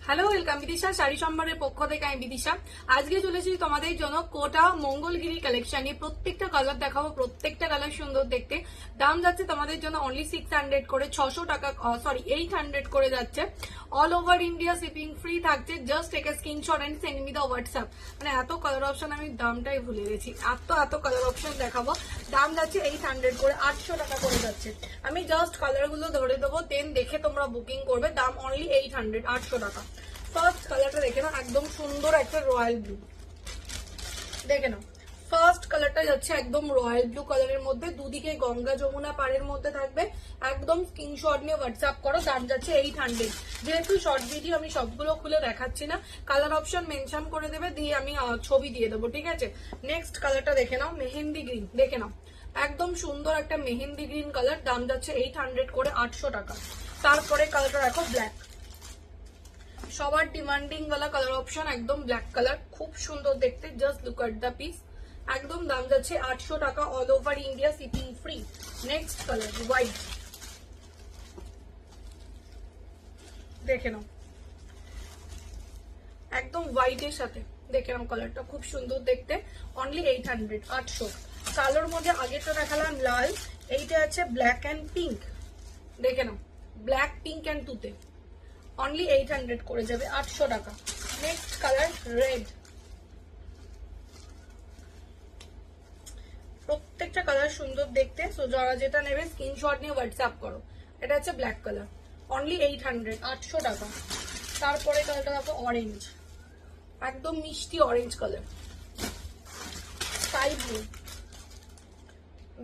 Hello, welcome Bidisha sari সম্ভারের পক্ষ থেকে। আমি বিদিশা। আজকে চলে এসেছি তোমাদের জন্য কোটা মঙ্গলগিরি কালেকশন নিয়ে। প্রত্যেকটা কালার দেখাবো, প্রত্যেকটা কালার সুন্দর দেখতে। দাম যাচ্ছে তোমাদের জন্য অনলি 600 করে, 600 টাকা, সরি 800 করে যাচ্ছে। All over India shipping free থাকছে। Just take a screenshot and send me the WhatsApp. মানে এত কালার অপশন, আমি দামটাই ভুলে গেছি। এত কালার অপশন দেখাবো। দাম যাচ্ছে 800 করে, 800 টাকা করে যাচ্ছে। আমি জাস্ট কালার গুলো ধরে দেবো, দেন দেখে তোমরা বুকিং করবে। দাম অনলি 800, 800 টাকা। ফার্স্ট কালারটা দেখে নাও, একদম সুন্দর একটা রয়্যাল ব্লু। দেখে নাও, ফার্স্ট কালারটা যাচ্ছে একদম রয়্যাল ব্লু কালারের মধ্যে, দুদিকে গঙ্গা যমুনা পাড়ের মধ্যে থাকবে। একদম স্ক্রিনশট নিয়ে হোয়াটসঅ্যাপ করো। দাম যাচ্ছে 800। যেহেতু শর্ট ভিডিও আমি সবগুলো খুলে দেখাচ্ছি না, কালার অপশন মেনশন করে দেবে, দিয়ে আমি ছবি দিয়ে দেবো, ঠিক আছে। নেক্সট কালারটা দেখে নাও, মেহেন্দি গ্রিন। দেখে নাও, একদম সুন্দর একটা মেহেন্দি গ্রিন কালার। দাম যাচ্ছে 800 করে, 800 টাকা। তারপরে কালারটা রাখো ব্ল্যাক। সবার ডিমান্ডিং वाला কালার অপশন, একদম ব্ল্যাক কালার, খুব সুন্দর দেখতে। Just look at the piece. একদম দাম যাচ্ছে 800 টাকা, all over India shipping free. Next colour white. দেখে নাও, একদম হোয়াইটের সাথে। দেখে নাও, কালারটা খুব সুন্দর দেখতে। অনলি 800, 800। কালোর মধ্যে আগেরটা দেখালাম লাল, এইটা আছে ব্ল্যাক অ্যান্ড পিঙ্ক। দেখে নাও, ব্ল্যাক পিঙ্ক অ্যান্ড তুতে। অনলি 800 করে যাবে, 800 টাকা। Next colour red. প্রত্যেকটা কালার সুন্দর দেখতে। সো যারা যেটা নেবে স্ক্রিনশট নিয়ে হোয়াটসঅ্যাপ করো। এটা হচ্ছে ব্ল্যাক কালার, অনলি 800, 800 টাকা। তারপরে কালারটা দেখো অরেঞ্জ, একদম মিষ্টি অরেঞ্জ কালার। Sky blue.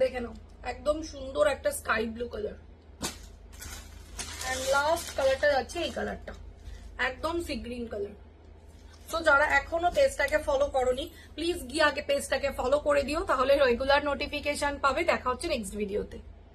দেখে নাও, একদম সুন্দর একটা sky blue colour. And last কালারটা যাচ্ছে এই কালারটা, একদম সি গ্রিন কালার। তো যারা এখনো পেজটাকে ফলো করোনি, প্লিজ গিয়ে আগে পেজটাকে ফলো করে দিও, তাহলে রেগুলার নোটিফিকেশন পাবে। দেখা হচ্ছে নেক্সট ভিডিওতে।